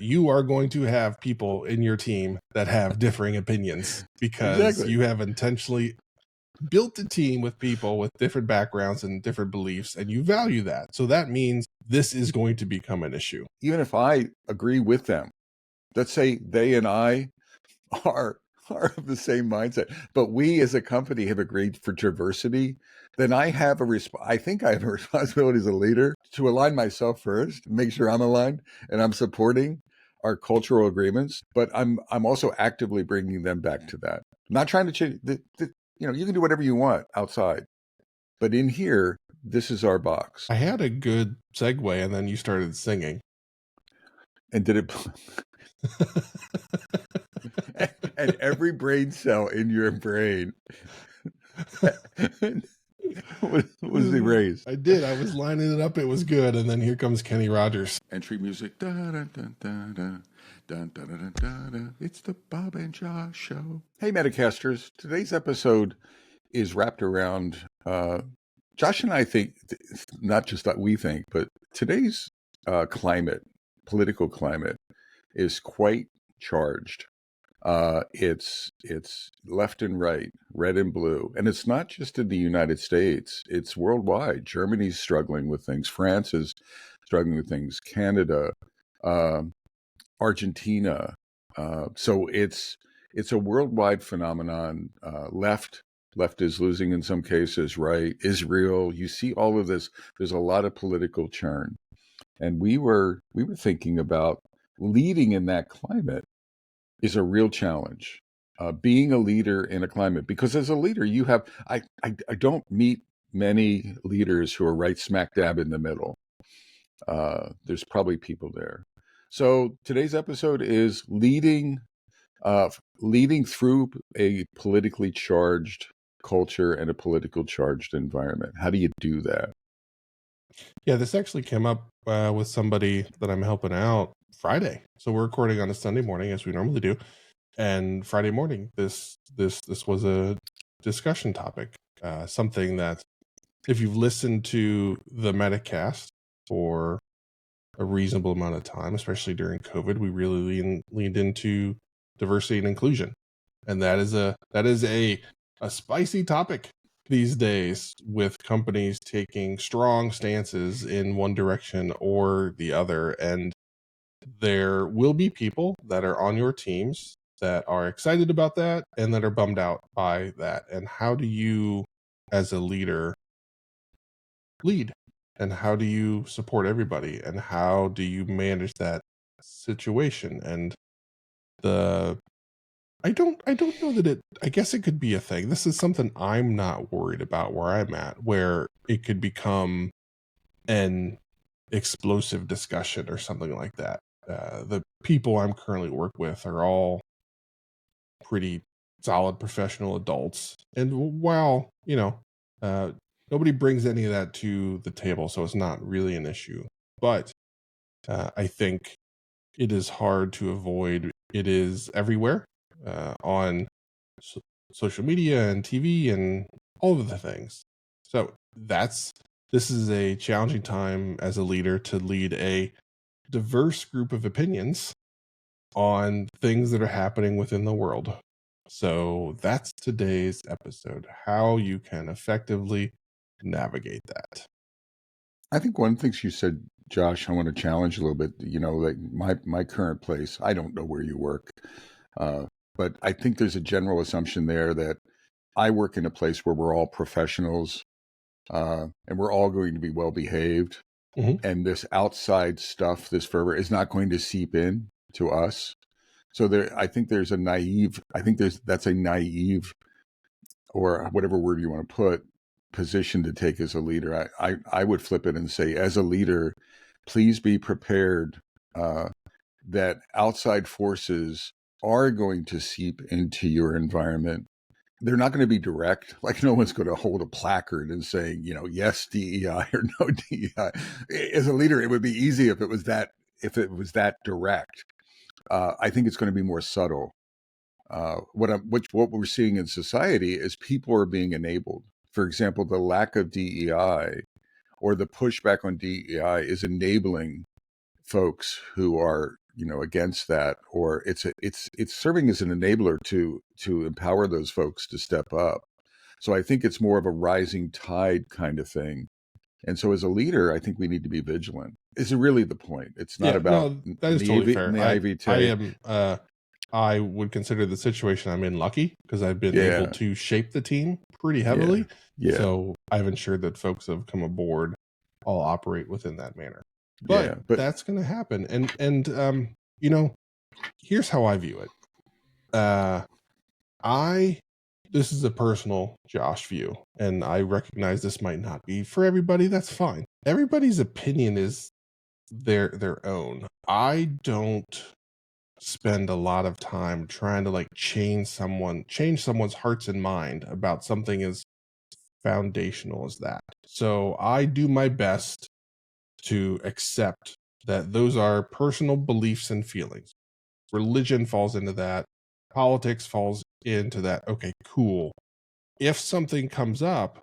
you are going to have people in your team that have differing opinions because Exactly. you have intentionally built a team with people with different backgrounds and different beliefs, and you value that. So that means this is going to become an issue. Even if I agree with them, let's say they and I are of the same mindset, but we as a company have agreed for diversity, then I have I think I have a responsibility as a leader to align myself first, make sure I'm aligned and I'm supporting our cultural agreements, but I'm also actively bringing them back to that. I'm not trying to change you can do whatever you want outside, but in here, this is our box. I had a good segue, and then you started singing. And did it and every brain cell in your brain was erased. I did. I was lining it up. It was good. And then here comes Kenny Rogers. Entry music. Da, da, da, da, da. Dun, da, da, da, da, da. It's the Bob and Josh Show. Hey, Metacasters. Today's episode is wrapped around Josh and I think, not just that we think, but today's political climate is quite charged. It's left and right, red and blue, and it's not just in the United States; it's worldwide. Germany's struggling with things. France is struggling with things. Canada, Argentina. So it's a worldwide phenomenon. Left is losing in some cases. Right, Israel. You see all of this. There's a lot of political churn, and we were thinking about leading in that climate is a real challenge. Being a leader in a climate, because as a leader, you have I don't meet many leaders who are right smack dab in the middle. There's probably people there. So today's episode is leading through a politically charged culture and a politically charged environment. How do you do that? Yeah, this actually came up with somebody that I'm helping out Friday. So we're recording on a Sunday morning, as we normally do. And Friday morning, this was a discussion topic, something that if you've listened to the Metacast for a reasonable amount of time, especially during COVID, we really leaned into diversity and inclusion, and that is a spicy topic these days, with companies taking strong stances in one direction or the other. And there will be people that are on your teams that are excited about that and that are bummed out by that. And how do you, as a leader, lead? And how do you support everybody? And how do you manage that situation? And I don't know that I guess it could be a thing. This is something I'm not worried about where I'm at, where it could become an explosive discussion or something like that. The people I'm currently work with are all pretty solid professional adults, and while nobody brings any of that to the table, so it's not really an issue. But I think it is hard to avoid. It is everywhere, on social media and TV and all of the things. So this is a challenging time as a leader to lead a diverse group of opinions on things that are happening within the world. So that's today's episode, how you can effectively navigate that. I think one of the things you said, Josh, I want to challenge a little bit. Like my current place, I don't know where you work, but I think there's a general assumption there that I work in a place where we're all professionals, and we're all going to be well behaved, and this outside stuff, this fervor, is not going to seep in to us. So I think that's a naive, or whatever word you want to put, position to take as a leader. I would flip it and say, as a leader, please be prepared that outside forces are going to seep into your environment. They're not going to be direct. Like, no one's going to hold a placard and saying, yes, DEI or no DEI. As a leader, it would be easy if it was that direct. I think it's going to be more subtle. What we're seeing in society is people are being enabled. For example, the lack of DEI or the pushback on DEI is enabling folks who are, against that, or it's serving as an enabler to empower those folks to step up. So I think it's more of a rising tide kind of thing. And so as a leader, I think we need to be vigilant. Is really the point. It's not Yeah, about no, that is totally fair. I naivete. am I would consider the situation I'm in lucky because I've been able Yeah, to shape the team pretty yeah, heavily. yeah, So I've ensured that folks that have come aboard all operate within that manner. But yeah. But that's going to happen, and here's how I view it. I This is a personal Josh view, and I recognize this might not be for everybody. That's fine. Everybody's opinion is their own. I don't spend a lot of time trying to like change someone's hearts and mind about something as foundational as that. So I do my best to accept that those are personal beliefs and feelings. Religion falls into that. Politics falls into that. Okay, cool. If something comes up,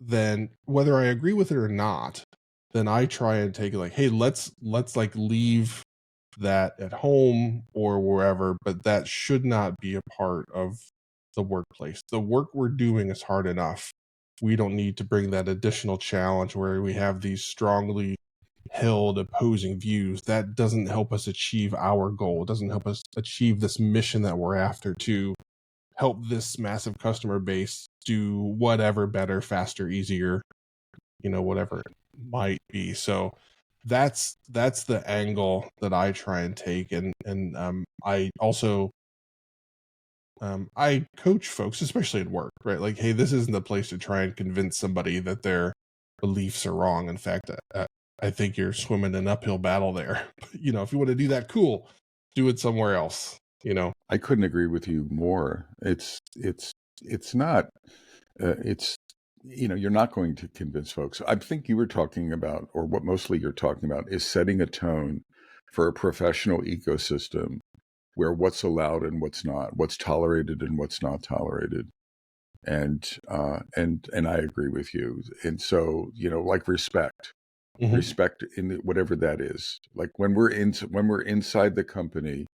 then whether I agree with it or not, then I try and take it like, hey, let's like leave that at home or wherever, but that should not be a part of the workplace. The work we're doing is hard enough. We don't need to bring that additional challenge where we have these strongly held opposing views. That doesn't help us achieve our goal. It doesn't help us achieve this mission that we're after to help this massive customer base do whatever better, faster, easier, whatever it might be. So that's the angle that I try and take. And I also I coach folks, especially at work, right? Like, hey, this isn't the place to try and convince somebody that their beliefs are wrong. In fact, I think you're swimming an uphill battle there. If you want to do that, cool, do it somewhere else. I couldn't agree with you more. It's not. It's you're not going to convince folks. I think you were talking about, or what mostly you're talking about, is setting a tone for a professional ecosystem where what's allowed and what's not, what's tolerated and what's not tolerated. And I agree with you. And so, like Mhm. respect in whatever that is. Like when we're inside the company,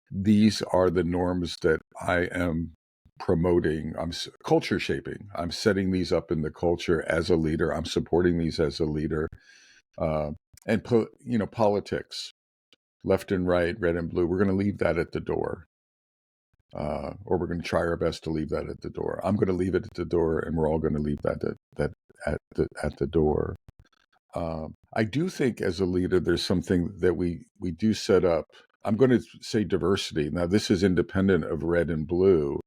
these are the norms that I am promoting. I'm culture shaping. I'm setting these up in the culture as a leader. I'm supporting these as a leader. Uh, and politics, left and right, red and blue. We're going to leave that at the door. Or we're going to try our best to leave that at the door. I'm going to leave it at the door, and we're all going to leave that at the door. I do think, as a leader, there's something that we do set up. I'm going to say diversity. Now, this is independent of red and blue,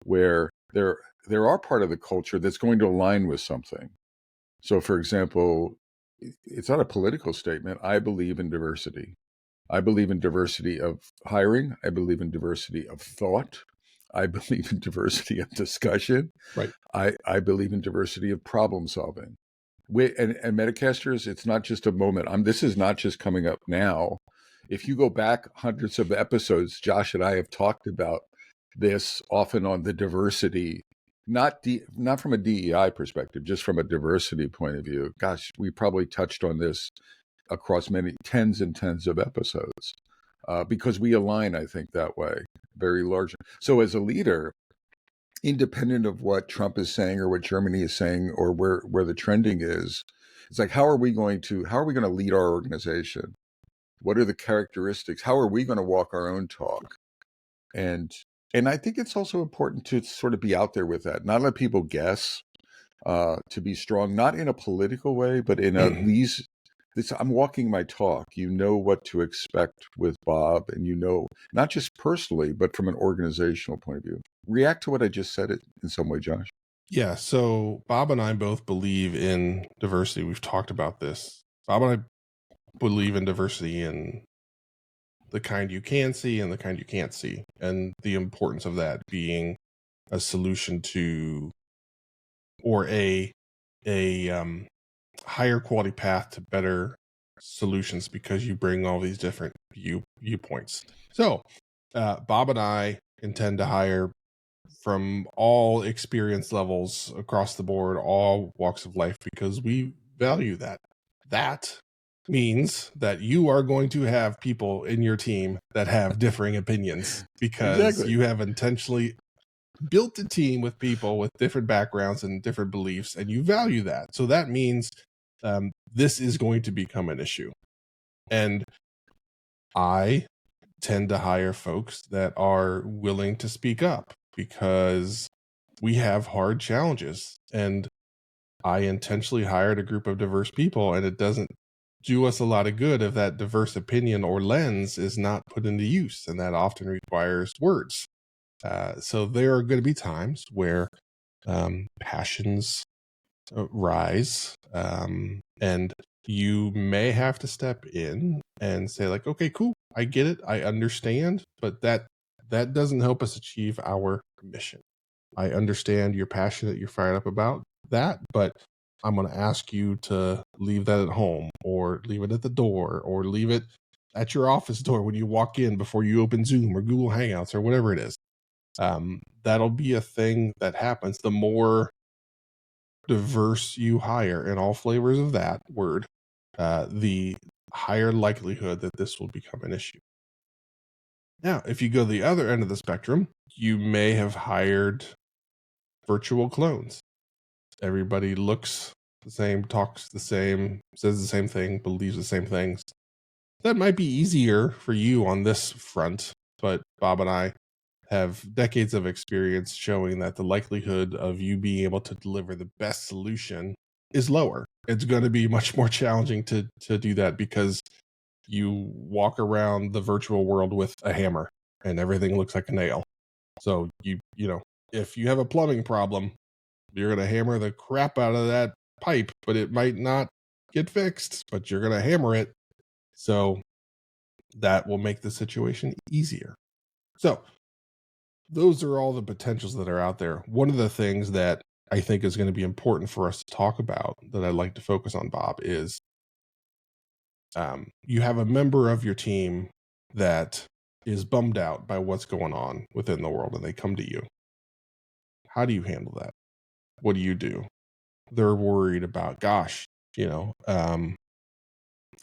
where there are part of the culture that's going to align with something. So, for example, it's not a political statement. I believe in diversity. I believe in diversity of hiring. I believe in diversity of thought. I believe in diversity of discussion. Right. I believe in diversity of problem solving. And Metacasters, it's not just a moment. This is not just coming up now. If you go back hundreds of episodes, Josh and I have talked about this often on the diversity, not from a DEI perspective, just from a diversity point of view. Gosh, we probably touched on this across many tens and tens of episodes because we align, I think, that way very large. So as a leader, independent of what Trump is saying or what Germany is saying or where the trending is, it's like, how are we going to lead our organization? What are the characteristics? How are we going to walk our own talk? And I think it's also important to sort of be out there with that, not let people guess, to be strong, not in a political way, but in a these. I'm walking my talk. You know what to expect with Bob, and not just personally, but from an organizational point of view. React to what I just said in some way, Josh. Yeah, so Bob and I both believe in diversity. We've talked about this. Bob and I believe in diversity in the kind you can see and the kind you can't see, and the importance of that being a solution to, or a higher quality path to better solutions, because you bring all these different viewpoints. So Bob and I intend to hire from all experience levels across the board, all walks of life, because we value that. That means that you are going to have people in your team that have differing opinions because Exactly. you have intentionally built a team with people with different backgrounds and different beliefs, and you value that. So that means this is going to become an issue. And I tend to hire folks that are willing to speak up because we have hard challenges. And I intentionally hired a group of diverse people, and it doesn't do us a lot of good if that diverse opinion or lens is not put into use. And that often requires words. So there are going to be times where passions rise, and you may have to step in and say like, okay, cool, I get it, I understand, but that doesn't help us achieve our mission. I understand you're passionate, you're fired up about that, but I'm going to ask you to leave that at home, or leave it at the door, or leave it at your office door when you walk in before you open Zoom or Google Hangouts or whatever it is. That'll be a thing that happens. The more diverse you hire in all flavors of that word, the higher likelihood that this will become an issue. Now, if you go the other end of the spectrum, you may have hired virtual clones. Everybody looks the same, talks the same, says the same thing, believes the same things. That might be easier for you on this front, but Bob and I have decades of experience showing that the likelihood of you being able to deliver the best solution is lower. It's going to be much more challenging to do that because you walk around the virtual world with a hammer and everything looks like a nail. So you know, if you have a plumbing problem, you're going to hammer the crap out of that pipe, but it might not get fixed, but you're going to hammer it. So that will make the situation easier. So those are all the potentials that are out there. One of the things that I think is going to be important for us to talk about that I'd like to focus on, Bob, is you have a member of your team that is bummed out by what's going on within the world, and they come to you. How do you handle that? What do you do? They're worried about, gosh, you know,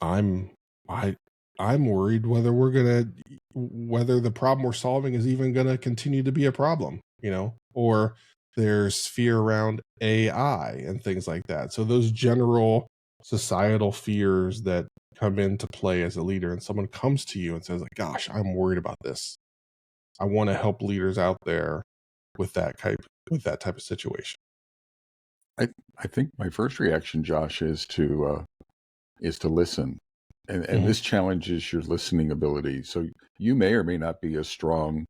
I'm I I'm worried whether the problem we're solving is even gonna continue to be a problem, you know, or there's fear around AI and things like that. So those general societal fears that come into play as a leader, and someone comes to you and says, like, gosh, I'm worried about this. I want to help leaders out there with that type of situation. I think my first reaction, Josh, is to listen, and Mhm. this challenges your listening ability. So you may or may not be a strong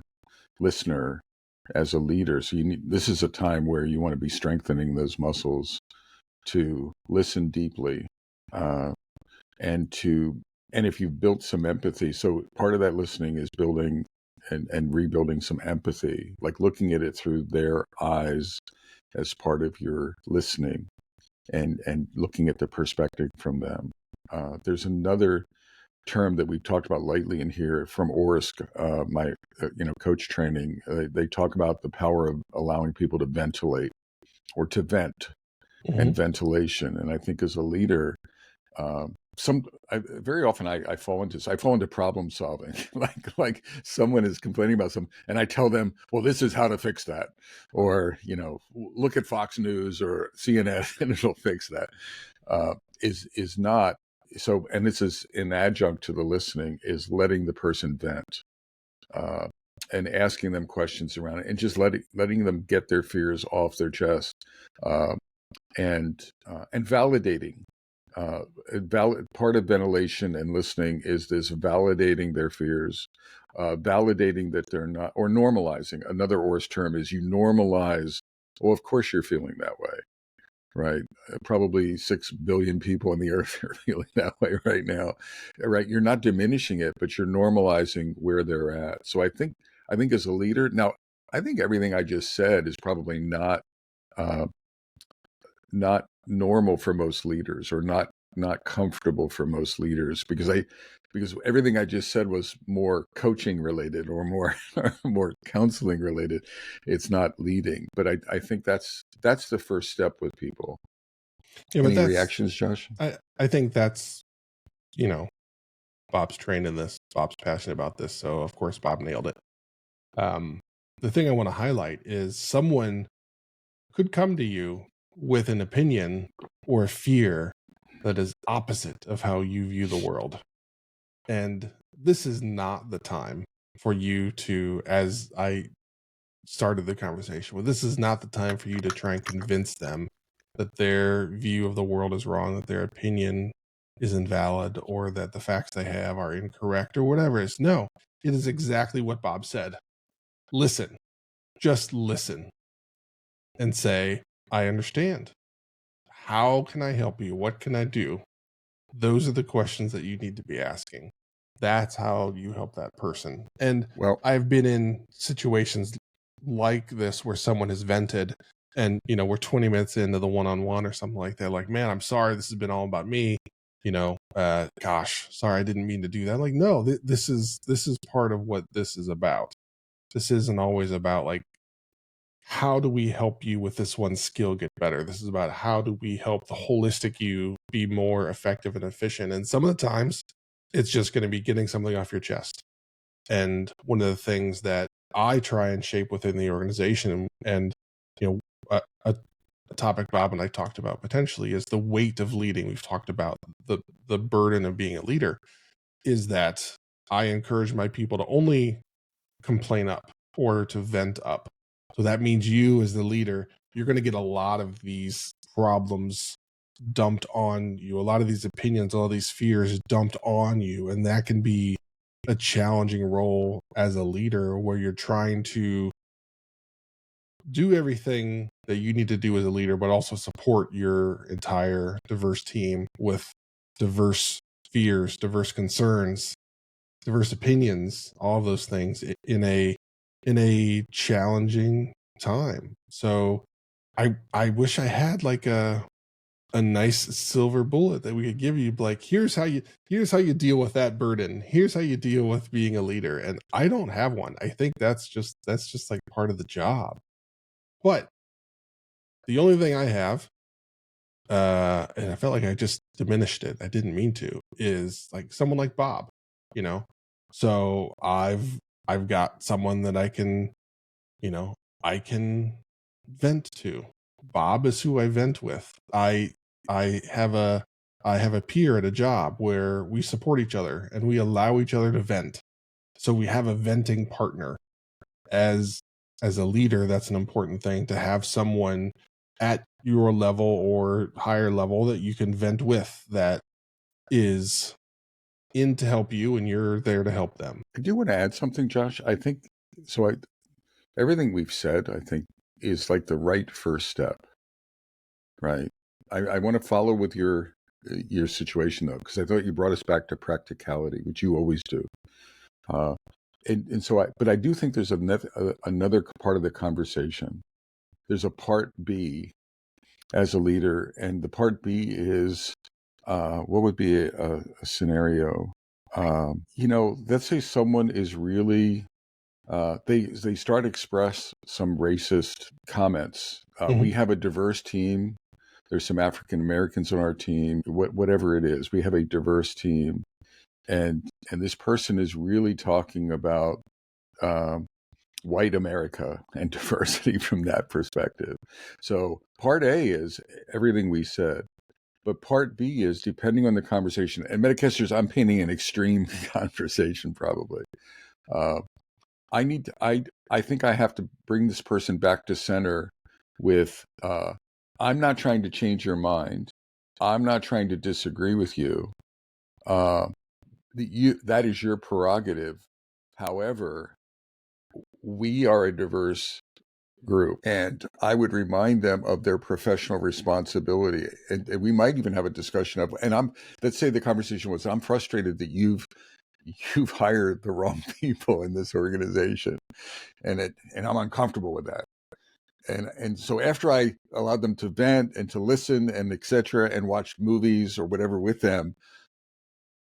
listener as a leader. So this is a time where you want to be strengthening those muscles to listen deeply, uh, and if you've built some empathy. So part of that listening is building and rebuilding some empathy, like looking at it through their eyes as part of your listening, and looking at the perspective from them. There's another term that we've talked about lightly in here from Orisk, my coach training. They talk about the power of allowing people to ventilate, or to vent, and Mhm. ventilation. And I think as a leader, very often I fall into problem solving. like someone is complaining about something, and I tell them, well, this is how to fix that, or look at Fox News or CNN and it'll fix that. Is not so. And this is an adjunct to the listening, is letting the person vent, uh, and asking them questions around it, and just letting them get their fears off their chest, uh, and validating. Part of ventilation and listening is this validating their fears, validating that they're not, or normalizing. Another ORS term is you normalize. Well, of course you're feeling that way, right? Probably 6 billion people on the earth are feeling that way right now, right? You're not diminishing it, but you're normalizing where they're at. So I think as a leader, now, I think everything I just said is probably uh, not normal for most leaders, or not comfortable for most leaders, because everything I just said was more coaching related, or more more counseling related. It's not leading, but I think that's the first step with people. Yeah, but Any reactions, Josh? I think that's Bob's trained in this, Bob's passionate about this, so of course Bob nailed it. Um, the thing I want to highlight is someone could come to you with an opinion or a fear that is opposite of how you view the world. And this is not the time for you to, as I started the conversation with, this is not the time for you to try and convince them that their view of the world is wrong, that their opinion is invalid, or that the facts they have are incorrect, or whatever it is. No, it is exactly what Bob said. Listen, just listen and say, I understand. How can I help you? What can I do? Those are the questions that you need to be asking. That's how you help that person. And Well, I've been in situations like this where someone has vented and, we're 20 minutes into the one-on-one or something like that. Like, man, I'm sorry. This has been all about me. Gosh, sorry, I didn't mean to do that. Like, no, this is part of what this is about. This isn't always about like, how do we help you with this one skill get better? This is about how do we help the holistic you be more effective and efficient. And some of the times it's just going to be getting something off your chest. And one of the things that I try and shape within the organization and a topic Bob and I talked about potentially is the weight of leading. We've talked about the burden of being a leader, is that I encourage my people to only complain up or to vent up. So that means you as the leader, you're going to get a lot of these problems dumped on you, a lot of these opinions, all these fears dumped on you. And that can be a challenging role as a leader where you're trying to do everything that you need to do as a leader, but also support your entire diverse team with diverse fears, diverse concerns, diverse opinions, all of those things in a challenging time. So I wish I had like a nice silver bullet that we could give you, like, here's how you deal with that burden. Here's how you deal with being a leader. And I don't have one. I think that's just like part of the job. But the only thing I have, and I felt like I just diminished it, I didn't mean to, is like someone like Bob, you know. So I've got someone that I can, you know, I can vent to. Bob is who I vent with. I have a peer at a job where we support each other and we allow each other to vent. So we have a venting partner. As a leader, that's an important thing, to have someone at your level or higher level that you can vent with, that is in to help you and you're there to help them. I do want to add something, Josh. I think so. Everything we've said, I think, is like the right first step, right? I want to follow with your situation though, because I thought you brought us back to practicality, which you always do. Uh, but I do think there's another part of the conversation. There's a part B as a leader, and the part B is what would be a scenario? Let's say someone is really they start to express some racist comments. We have a diverse team. There's some African Americans on our team. Whatever it is, we have a diverse team, and this person is really talking about white America and diversity from that perspective. So part A is everything we said. But part B is, depending on the conversation, and Metacasters, I'm painting an extreme conversation probably. I think I have to bring this person back to center with, I'm not trying to change your mind. I'm not trying to disagree with you. That is your prerogative. However, we are a diverse group, and I would remind them of their professional responsibility. And we might even have a discussion of, let's say the conversation was, I'm frustrated that you've hired the wrong people in this organization, and I'm uncomfortable with that. And so after I allowed them to vent and to listen and etc. and watch movies or whatever with them,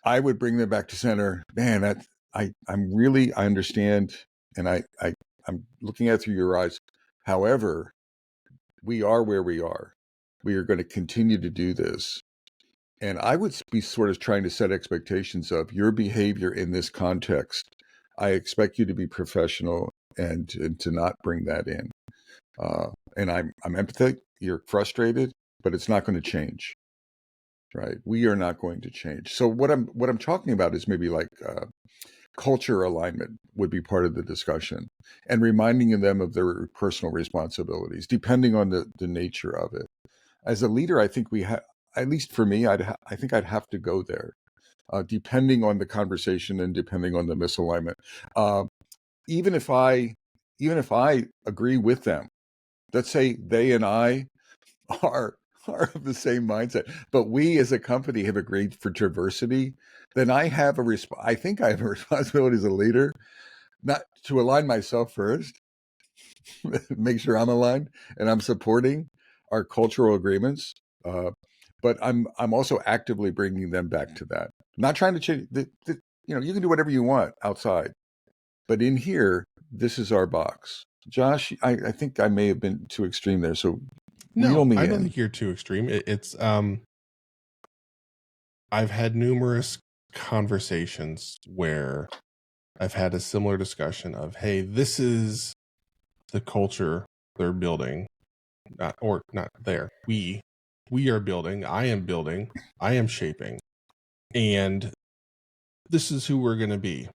I would bring them back to center. Man, I understand, and I'm looking at it through your eyes. However, we are where we are. We are going to continue to do this. And I would be sort of trying to set expectations of your behavior in this context. I expect you to be professional and to not bring that in. And I'm empathetic. You're frustrated, but it's not going to change, right? We are not going to change. So what I'm talking about is maybe like culture alignment would be part of the discussion, and reminding them of their personal responsibilities, depending on the nature of it. As a leader, I think we have, at least for me, I think I'd have to go there, depending on the conversation and depending on the misalignment. Uh, even if I even if I agree with them, let's say they and I are of the same mindset, but we as a company have agreed for diversity, then I think I have a responsibility as a leader not to align myself first, make sure I'm aligned and I'm supporting our cultural agreements. Uh, but I'm also actively bringing them back to that. Not trying to change. You can do whatever you want outside, but in here, this is our box. Josh, I think I may have been too extreme there. So reel No, me I don't in. think you're too extreme. It's I've had numerous conversations where I've had a similar discussion of, hey, this is the culture they're building, not there. We are building, I am building, I am shaping, and this is who we're going to be.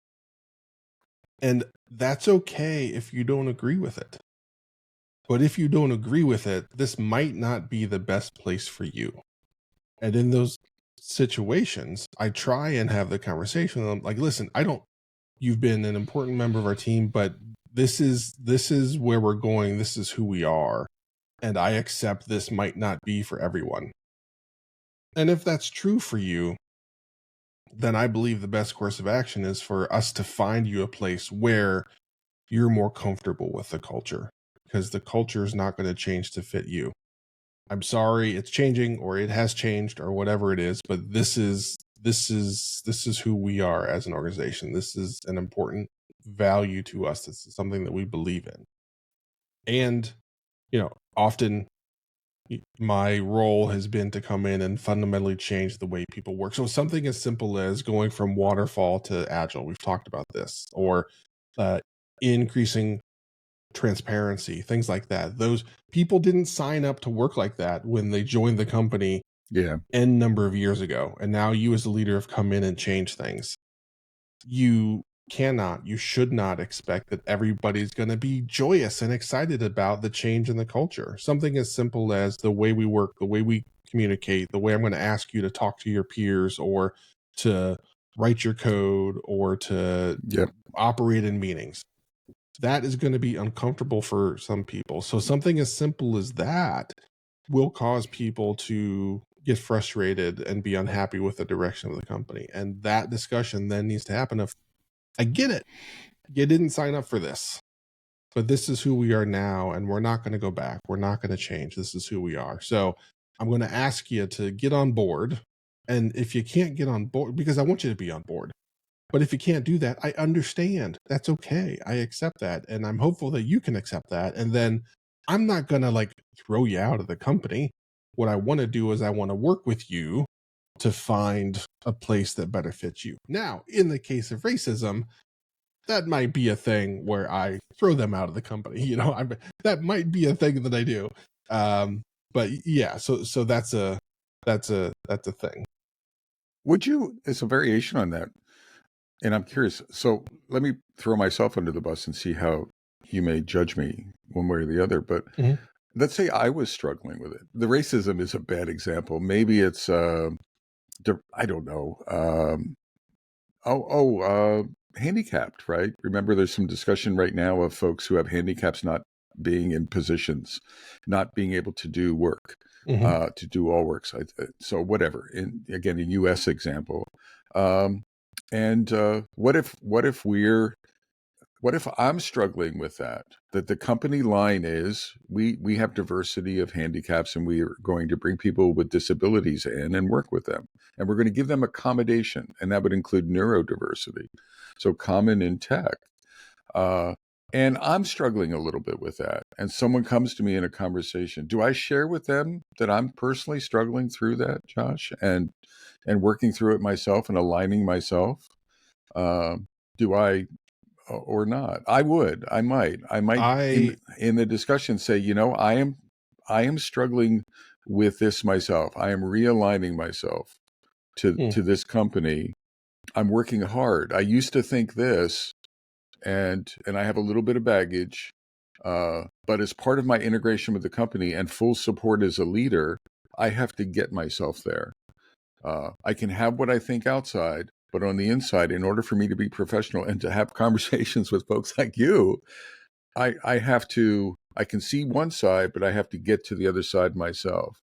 And that's okay if you don't agree with it. But if you don't agree with it, this might not be the best place for you. And in those situations, I try and have the conversation with them like, listen, you've been an important member of our team, but this is where we're going. This is who we are. And I accept this might not be for everyone. And if that's true for you, then I believe the best course of action is for us to find you a place where you're more comfortable with the culture, because the culture is not going to change to fit you. I'm sorry, it's changing, or it has changed, or whatever it is, but this is who we are as an organization. This is an important value to us. This is something that we believe in. And, often my role has been to come in and fundamentally change the way people work. So something as simple as going from waterfall to agile, we've talked about this, or uh, increasing transparency, things like that. Those people didn't sign up to work like that when they joined the company Yeah. n number of years ago. And now you as a leader have come in and changed things. You you should not expect that everybody's going to be joyous and excited about the change in the culture. Something as simple as the way we work, the way we communicate, the way I'm going to ask you to talk to your peers, or to write your code, or to Yep. operate in meetings. That is going to be uncomfortable for some people. So something as simple as that will cause people to get frustrated and be unhappy with the direction of the company. And that discussion then needs to happen of, I get it. You didn't sign up for this, but this is who we are now, and we're not going to go back. We're not going to change. This is who we are. So I'm going to ask you to get on board. And if you can't get on board, because I want you to be on board, but if you can't do that, I understand. That's okay. I accept that. And I'm hopeful that you can accept that. And then I'm not going to like throw you out of the company. What I want to do is I want to work with you to find a place that better fits you. Now, in the case of racism, that might be a thing where I throw them out of the company. That might be a thing that I do. But yeah, so that's a thing. Would you, as a variation on that, and I'm curious, so let me throw myself under the bus and see how you may judge me one way or the other. But Mhm. let's say I was struggling with it. The racism is a bad example. Maybe it's, I don't know. Handicapped, right? Remember, there's some discussion right now of folks who have handicaps not being in positions, not being able to do work, Mhm. to do all work. So whatever. Again, a U.S. example. Um, and what if I'm struggling with that? That the company line is we have diversity of handicaps, and we are going to bring people with disabilities in and work with them, and we're going to give them accommodation, and that would include neurodiversity, so common in tech. And I'm struggling a little bit with that. And someone comes to me in a conversation. Do I share with them that I'm personally struggling through that, Josh, and working through it myself and aligning myself? Do I or not? I would. I might I in the discussion say, I am struggling with this myself. I am realigning myself hmm, to this company. I'm working hard. I used to think this, and I have a little bit of baggage. But as part of my integration with the company and full support as a leader, I have to get myself there. I can have what I think outside, but on the inside, in order for me to be professional and to have conversations with folks like you, I have to. I can see one side, but I have to get to the other side myself.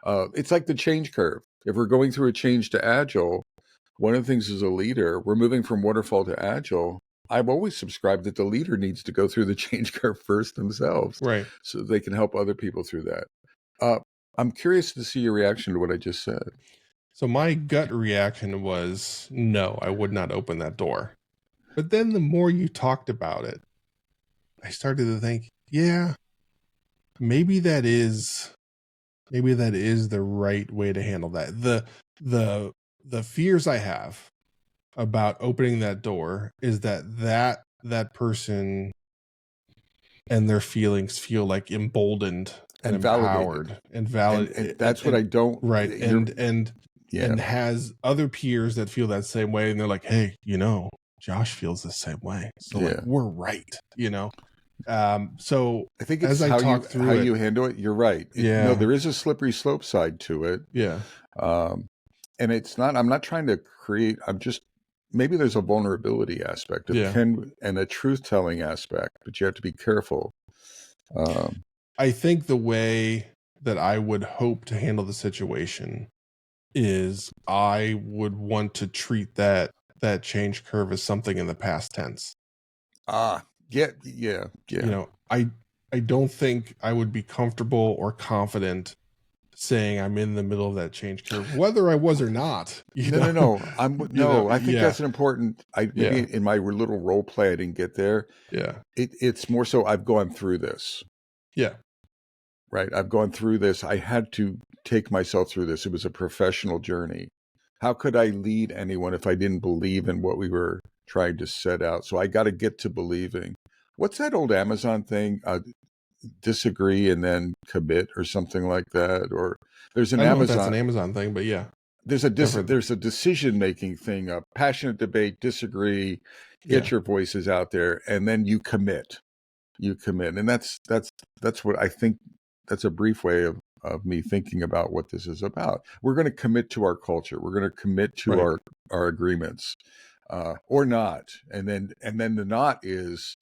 It's like the change curve. If we're going through a change to agile, one of the things as a leader, we're moving from waterfall to agile. I've always subscribed that the leader needs to go through the change curve first themselves right. so they can help other people through that. Uh, I'm curious to see your reaction to what I just said. So my gut reaction was no, I would not open that door. But then the more you talked about it, I started to think, yeah, maybe that is the right way to handle that. The the fears I have about opening that door is that person and their feelings feel like emboldened and And validated. empowered and valid And that's what I don't, right you're, yeah, and has other peers that feel that same way, and they're like, hey, Josh feels the same way, so like yeah. we're right, so I think as it's I talk how through it, you handle it. You're right. No, yeah, there is a slippery slope side to it. yeah, Um, and it's not, I'm not trying to create, I'm just, maybe there's a vulnerability aspect of yeah, Ken and a truth telling aspect, but you have to be careful. Um, I think the way that I would hope to handle the situation is I would want to treat that change curve as something in the past tense. yeah, yeah, You yeah. know, I don't think I would be comfortable or confident saying I'm in the middle of that change curve, whether I was or not, No, no, no. I think yeah, that's an important, maybe yeah, in my little role play, I didn't get there. yeah, It's more so I've gone through this, yeah, right? I've gone through this. I had to take myself through this. It was a professional journey. How could I lead anyone if I didn't believe in what we were trying to set out? So I got to get to believing. What's that old Amazon thing? Disagree and then commit or something like that. Or there's an I don't know if that's an Amazon. Amazon thing, but yeah, I've heard that. There's a decision making thing, a passionate debate, disagree, get Yeah, your voices out there, and then you commit. You commit, and that's what I think. That's a brief way of me thinking about what this is about. We're going to commit to our culture. We're going to commit to right. our agreements, or not, and then the not is,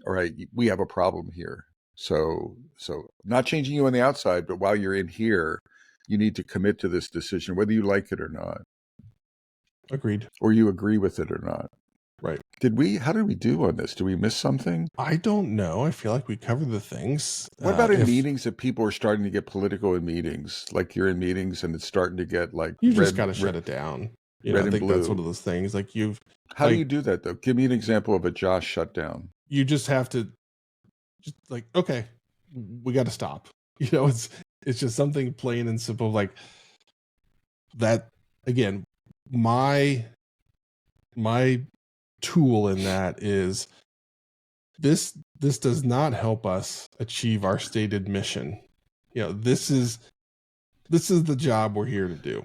all right. We have a problem here. So not changing you on the outside, but while you're in here, you need to commit to this decision, whether you like it or not, Agreed. or you agree with it or not. Right. How did we do on this? Did we miss something? I don't know. I feel like we covered the things. What about in If meetings, if people are starting to get political in meetings, like you're in meetings and it's starting to get like you just got to shut it down. red I and think that's one blue? of those things. Like How do you like do that though? Give me an example of a Josh shutdown. you just have to just like, okay, we got to stop. It's just something plain and simple like that. Again, my my tool in that is this does not help us achieve our stated mission. This is the job we're here to do.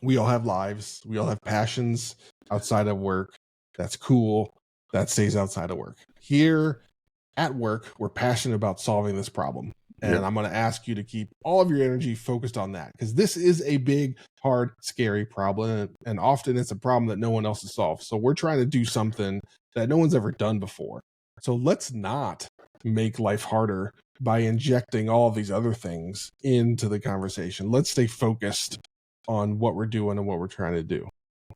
We all have lives, we all have passions outside of work. That's cool. That stays outside of work. Here at work, we're passionate about solving this problem. And Yep. I'm going to ask you to keep all of your energy focused on that because this is a big, hard, scary problem. And often it's a problem that no one else has solved. So we're trying to do something that no one's ever done before. So let's not make life harder by injecting all of these other things into the conversation. Let's stay focused on what we're doing and what we're trying to do.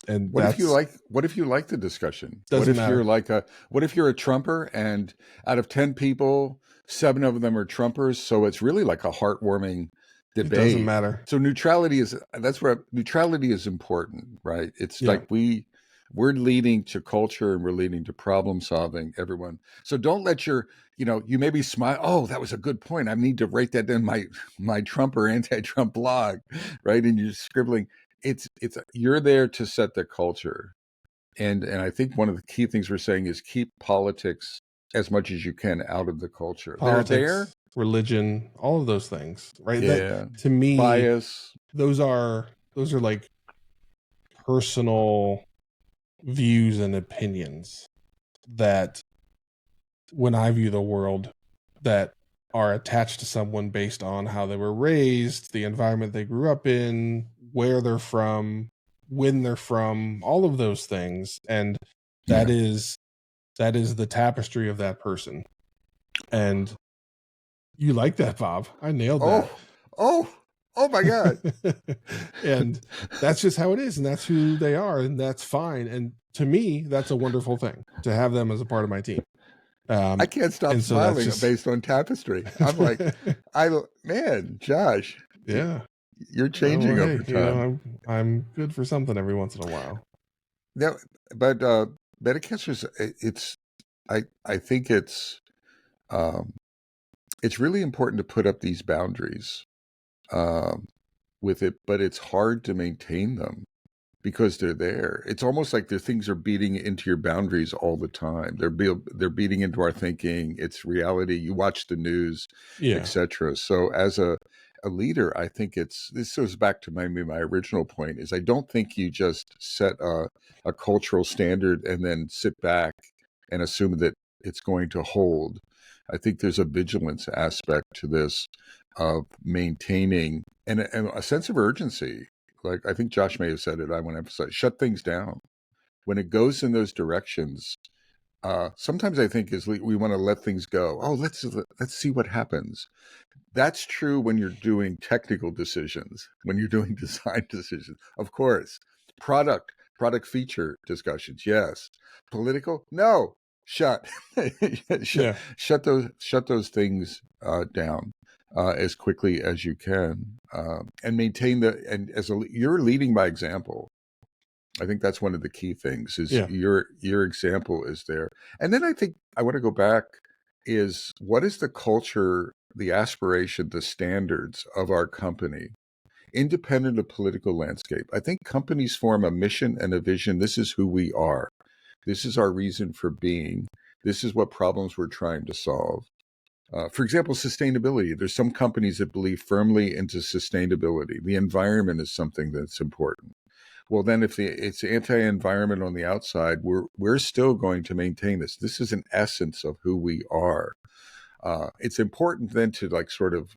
And that's What if you like the discussion? doesn't matter. What if you're a Trumper and out of 10 people, 7 of them are Trumpers, so it's really like a heartwarming It doesn't debate. matter. So neutrality is important, right? It's Yeah. like we're leading to culture and we're leading to problem solving, everyone. So don't let your, you maybe smile. Oh, that was a good point. I need to write that in my Trump or anti-Trump blog, right? And you're scribbling. It's you're there to set the culture. And I think one of the key things we're saying is keep politics as much as you can out of the culture. They're there. Politics, religion, all of those things, right? Yeah. That, to me, Bias. those are like personal views and opinions that, when I view the world, that are attached to someone based on how they were raised, the environment they grew up in, where they're from, when they're from, all of those things. And that is the tapestry of that person. And you like that, Bob. I nailed that. Oh my God. And that's just how it is. And that's who they are. And that's fine. And to me, that's a wonderful thing to have them as a part of my team. I can't stop smiling based on tapestry. I'm like, man, Josh. Yeah. You're changing over time. I'm good for something every once in a while. No, but Metacasters, I think it's really important to put up these boundaries with it, but it's hard to maintain them because they're there. It's almost like the things are beating into your boundaries all the time. They're beating into our thinking. It's reality. You watch the news, etc. So as a leader, I think this goes back to my original point is I don't think you just set a cultural standard and then sit back and assume that it's going to hold. I think there's a vigilance aspect to this of maintaining and a sense of urgency. Like I think Josh may have said it, I want to emphasize, shut things down. When it goes in those directions, sometimes I think we want to let things go. Oh, let's see what happens. That's true when you're doing technical decisions, when you're doing design decisions. Of course, product feature discussions, yes. Political, no. Shut those things down as quickly as you can, and maintain and you're leading by example. I think that's one of the key things is your example is there. And then I think I want to go back is what is the culture, the aspiration, the standards of our company, independent of political landscape. I think companies form a mission and a vision. This is who we are. This is our reason for being. This is what problems we're trying to solve. For example, sustainability. There's some companies that believe firmly into sustainability. The environment is something that's important. Well, then if it's anti-environment on the outside, we're still going to maintain this. This is an essence of who we are. It's important then to like sort of,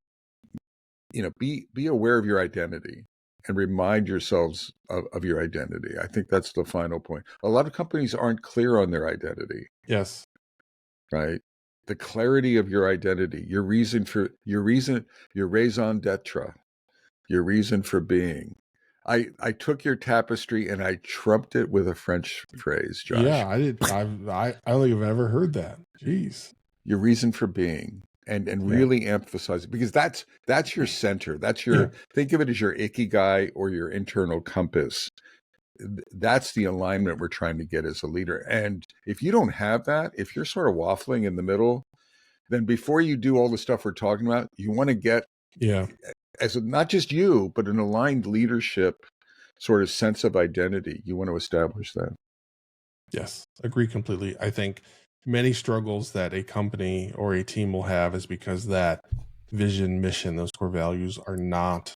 be aware of your identity and remind yourselves of your identity. I think that's the final point. A lot of companies aren't clear on their identity. Yes. Right. The clarity of your identity, your raison d'etre, your reason for being. I took your tapestry and I trumped it with a French phrase, Josh. Yeah, I did. I don't think I've ever heard that. Jeez. Your reason for being. And really emphasize it because that's your center. That's your think of it as your ikigai or your internal compass. That's the alignment we're trying to get as a leader. And if you don't have that, if you're sort of waffling in the middle, then before you do all the stuff we're talking about, you want to get as not just you, but an aligned leadership sort of sense of identity. You want to establish that. Yes, agree completely. I think many struggles that a company or a team will have is because that vision, mission, those core values are not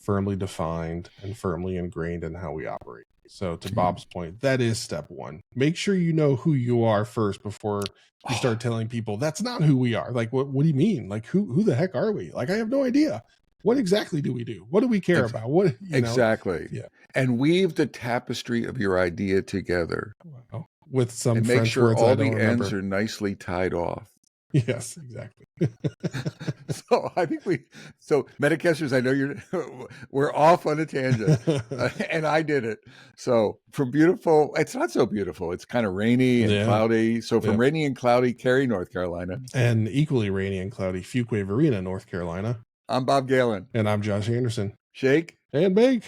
firmly defined and firmly ingrained in how we operate. So to Bob's point, that is step one. Make sure you know who you are first before you start telling people that's not who we are. Like, what do you mean? Like, who the heck are we? Like, I have no idea. What exactly do we do? What do we care about? What exactly? Yeah. And weave the tapestry of your idea together. Wow. With some and make sure all the ends are nicely tied off. Yes, exactly. So I think Metacasters, I know we're off on a tangent, and I did it. So from beautiful, it's not so beautiful. It's kind of rainy and cloudy. So from rainy and cloudy, Cary, North Carolina, and equally rainy and cloudy, Fuquay Varina, North Carolina. I'm Bob Galen, and I'm Josh Anderson. Shake and bake.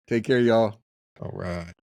Take care, y'all. All right.